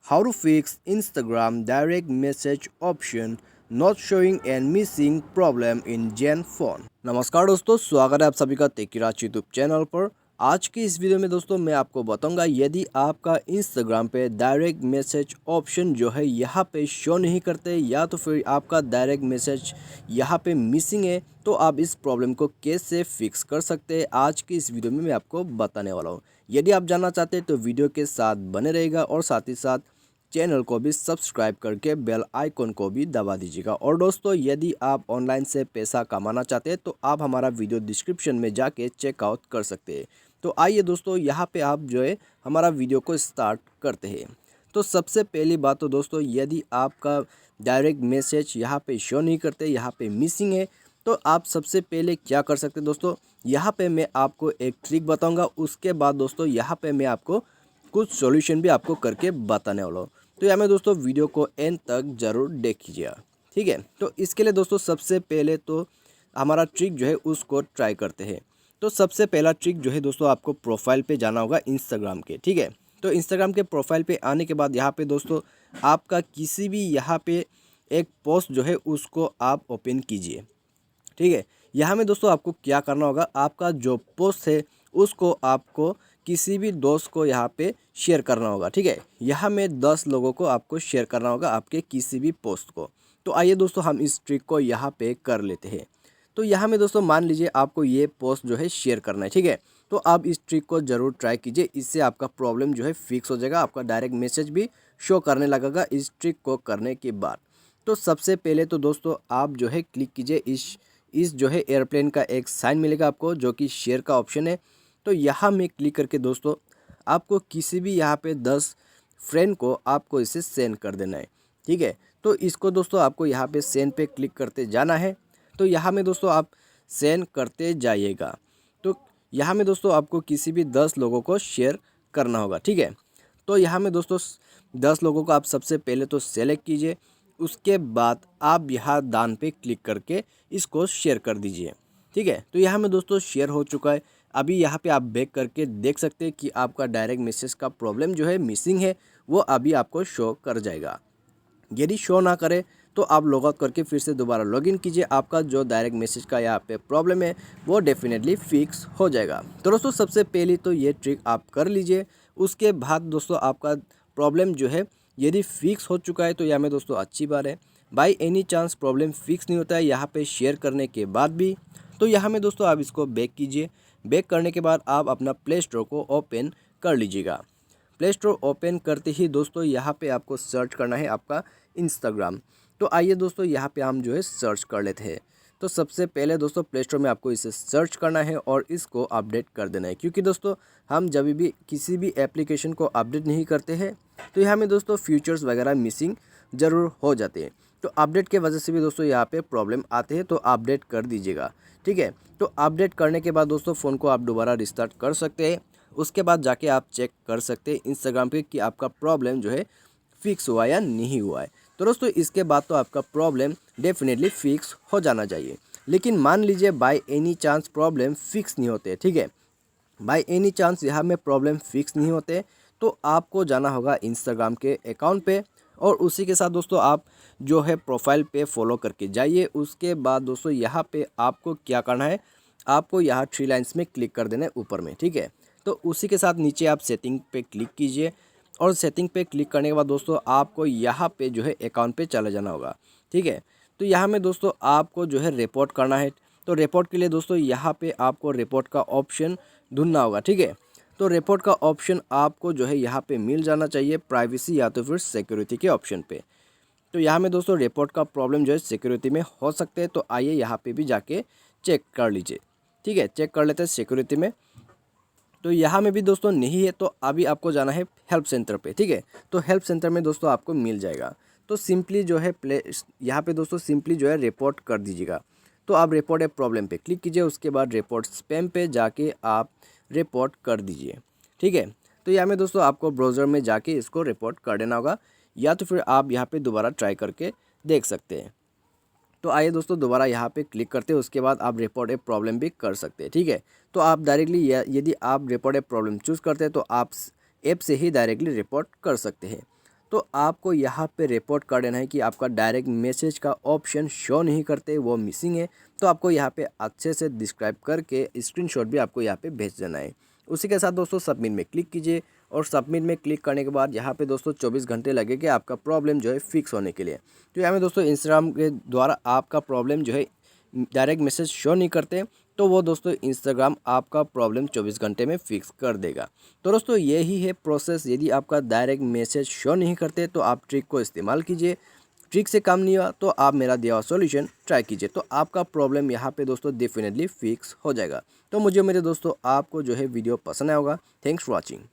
How to fix Instagram direct message option not showing and missing problem in Zenfone। नमस्कार दोस्तों, स्वागत है आप सभी का टेकीराज यूट्यूब चैनल पर। आज की इस वीडियो में दोस्तों मैं आपको बताऊंगा यदि आपका इंस्टाग्राम पे डायरेक्ट मैसेज ऑप्शन जो है यहाँ पे शो नहीं करते या तो फिर आपका डायरेक्ट मैसेज यहाँ पे मिसिंग है, तो आप इस प्रॉब्लम को कैसे फिक्स कर सकते हैं आज की इस वीडियो में मैं आपको बताने वाला हूँ। यदि आप जानना चाहते हैं तो वीडियो के साथ बने रहेगा और साथ ही साथ चैनल को भी सब्सक्राइब करके बेल आइकन को भी दबा दीजिएगा। और दोस्तों यदि आप ऑनलाइन से पैसा कमाना चाहते हैं तो आप हमारा वीडियो डिस्क्रिप्शन में जाके चेकआउट कर सकते हैं। तो आइए दोस्तों यहाँ पे आप जो है हमारा वीडियो को स्टार्ट करते हैं। तो सबसे पहली बात तो दोस्तों यदि आपका डायरेक्ट मैसेज यहाँ पे शो नहीं करते, यहाँ पे मिसिंग है, तो आप सबसे पहले क्या कर सकते हैं दोस्तों, यहाँ पे मैं आपको एक ट्रिक बताऊँगा। उसके बाद दोस्तों यहाँ पे मैं आपको कुछ सॉल्यूशन भी आपको करके बताने वाला हूँ। तो यहाँ में दोस्तों वीडियो को एंड तक ज़रूर देखिएगा, ठीक है। तो इसके लिए दोस्तों सबसे पहले तो हमारा ट्रिक जो है उसको ट्राई करते हैं। तो सबसे पहला ट्रिक जो है दोस्तों आपको प्रोफाइल पे जाना होगा इंस्टाग्राम के, ठीक है। तो इंस्टाग्राम के प्रोफाइल पे आने के बाद यहाँ पे दोस्तों आपका किसी भी यहाँ पे एक पोस्ट जो है उसको आप ओपन कीजिए, ठीक है। यहाँ में दोस्तों आपको क्या करना होगा, आपका जो पोस्ट है उसको आपको किसी भी दोस्त को यहाँ पे शेयर करना होगा, ठीक है। यहाँ में 10 लोगों को आपको शेयर करना होगा आपके किसी भी पोस्ट को। तो आइए दोस्तों हम इस ट्रिक को यहाँ पे कर लेते हैं। तो यहाँ में दोस्तों मान लीजिए आपको ये पोस्ट जो है शेयर करना है, ठीक है। तो आप इस ट्रिक को ज़रूर ट्राई कीजिए, इससे आपका प्रॉब्लम जो है फिक्स हो जाएगा, आपका डायरेक्ट मैसेज भी शो करने लगेगा इस ट्रिक को करने के बाद। तो सबसे पहले तो दोस्तों आप जो है क्लिक कीजिए इस जो है एयरप्लेन का एक साइन मिलेगा आपको जो कि शेयर का ऑप्शन है। तो यहाँ में क्लिक करके दोस्तों आपको किसी भी यहाँ पे 10 फ्रेंड को आपको इसे सेंड कर देना है, ठीक है। तो इसको दोस्तों आपको यहाँ पे सेंड पे क्लिक करते जाना है। तो यहाँ में दोस्तों आप सेंड करते जाइएगा। तो यहाँ में दोस्तों आपको किसी भी 10 लोगों को शेयर करना होगा, ठीक है। तो यहाँ में दोस्तों 10 लोगों को आप सबसे पहले तो सेलेक्ट कीजिए, उसके बाद आप यहाँ दान पे क्लिक करके इसको शेयर कर दीजिए, ठीक है। तो यहाँ में दोस्तों शेयर हो चुका है। अभी यहाँ पे आप बैक करके देख सकते हैं कि आपका डायरेक्ट मैसेज का प्रॉब्लम जो है मिसिंग है वो अभी आपको शो कर जाएगा। यदि शो ना करे तो आप लॉग आउट करके फिर से दोबारा लॉगिन कीजिए, आपका जो डायरेक्ट मैसेज का यहाँ पे प्रॉब्लम है वो डेफिनेटली फिक्स हो जाएगा। तो दोस्तों सबसे पहले तो ये ट्रिक आप कर लीजिए। उसके बाद दोस्तों आपका प्रॉब्लम जो है यदि फिक्स हो चुका है तो यहाँ में दोस्तों अच्छी बात है। By any chance problem fix नहीं होता है यहाँ पे शेयर करने के बाद भी, तो यहाँ में दोस्तों आप इसको बैक कीजिए। बैक करने के बाद आप अपना प्ले स्टोर को ओपन कर लीजिएगा। प्ले स्टोर ओपन करते ही दोस्तों यहाँ पे आपको सर्च करना है आपका इंस्टाग्राम। तो आइए दोस्तों यहाँ पे हम जो है सर्च कर लेते हैं। तो सबसे पहले दोस्तों प्ले स्टोर में आपको इसे सर्च करना है और इसको अपडेट कर देना है, क्योंकि दोस्तों हम जब भी किसी भी एप्लीकेशन को अपडेट नहीं करते हैं तो यहाँ में दोस्तों फीचर्स वगैरह मिसिंग ज़रूर हो जाते हैं। तो अपडेट के वजह से भी दोस्तों यहाँ पे प्रॉब्लम आते हैं, तो अपडेट कर दीजिएगा, ठीक है। तो अपडेट करने के बाद दोस्तों फ़ोन को आप दोबारा रिस्टार्ट कर सकते हैं। उसके बाद जाके आप चेक कर सकते हैं इंस्टाग्राम पे कि आपका प्रॉब्लम जो है फिक्स हुआ या नहीं हुआ है। तो दोस्तों इसके बाद तो आपका प्रॉब्लम डेफिनेटली फिक्स हो जाना चाहिए। लेकिन मान लीजिए by any chance problem fix नहीं होते, ठीक है। बाय एनी चांस यहाँ में प्रॉब्लम फिक्स नहीं होते तो आपको जाना होगा इंस्टाग्राम के अकाउंट पे और उसी के साथ दोस्तों आप जो है प्रोफाइल पे फॉलो करके जाइए। उसके बाद दोस्तों यहाँ पे आपको क्या करना है, आपको यहाँ 3 लाइन्स में क्लिक कर देना है ऊपर में, ठीक है। तो उसी के साथ नीचे आप सेटिंग पे क्लिक कीजिए और सेटिंग पे क्लिक करने के बाद दोस्तों आपको यहाँ पे जो है अकाउंट पे चले जाना होगा, ठीक है। तो यहाँ में दोस्तों आपको जो है रिपोर्ट करना है। तो रिपोर्ट के लिए दोस्तों यहाँ पे आपको रिपोर्ट का ऑप्शन ढूंढना होगा, ठीक है। तो रिपोर्ट का ऑप्शन आपको जो है यहाँ पे मिल जाना चाहिए प्राइवेसी या तो फिर सिक्योरिटी के ऑप्शन पे। तो यहाँ में दोस्तों रिपोर्ट का प्रॉब्लम जो है सिक्योरिटी में हो सकते हैं, तो आइए यहाँ पे भी जाके चेक कर लीजिए, ठीक है। चेक कर लेते हैं सिक्योरिटी में। तो यहाँ में भी दोस्तों नहीं है तो अभी आपको जाना है हेल्प सेंटर पे, ठीक है। तो हेल्प सेंटर में दोस्तों आपको मिल जाएगा। तो सिंपली जो है यहाँ पे दोस्तों सिंपली जो है रिपोर्ट कर दीजिएगा। तो आप रिपोर्ट ए प्रॉब्लम पे क्लिक कीजिए, उसके बाद रिपोर्ट स्पैम पे जाके आप रिपोर्ट कर दीजिए, ठीक है। तो यहाँ में दोस्तों आपको ब्राउज़र में जाके इसको रिपोर्ट कर देना होगा या तो फिर आप यहाँ पे दोबारा ट्राई करके देख सकते हैं। तो आइए दोस्तों दोबारा यहाँ पे क्लिक करते हैं, उसके बाद आप रिपोर्ट ए प्रॉब्लम भी कर सकते हैं, ठीक है। तो आप डायरेक्टली यदि आप रिपोर्ट ए प्रॉब्लम चूज़ करते हैं तो आप ऐप से ही डायरेक्टली रिपोर्ट कर सकते हैं। तो आपको यहाँ पे रिपोर्ट कर देना है कि आपका डायरेक्ट मैसेज का ऑप्शन शो नहीं करते, वो मिसिंग है। तो आपको यहाँ पे अच्छे से डिस्क्राइब करके स्क्रीनशॉट भी आपको यहाँ पे भेज देना है। उसी के साथ दोस्तों सबमिट में क्लिक कीजिए और सबमिट में क्लिक करने के बाद यहाँ पे दोस्तों 24 घंटे लगेगा आपका प्रॉब्लम जो है फिक्स होने के लिए। तो यहाँ में दोस्तों इंस्टाग्राम के द्वारा आपका प्रॉब्लम जो है डायरेक्ट मैसेज शो नहीं करते, तो वो दोस्तों इंस्टाग्राम आपका प्रॉब्लम 24 घंटे में फिक्स कर देगा। तो दोस्तों यही है प्रोसेस। यदि आपका डायरेक्ट मैसेज शो नहीं करते तो आप ट्रिक को इस्तेमाल कीजिए। ट्रिक से काम नहीं हुआ तो आप मेरा दिया हुआ सॉल्यूशन ट्राई कीजिए, तो आपका प्रॉब्लम यहाँ पे दोस्तों डेफिनेटली फिक्स हो जाएगा। तो मुझे मेरे दोस्तों आपको जो है वीडियो पसंद आया होगा। Thanks for watching.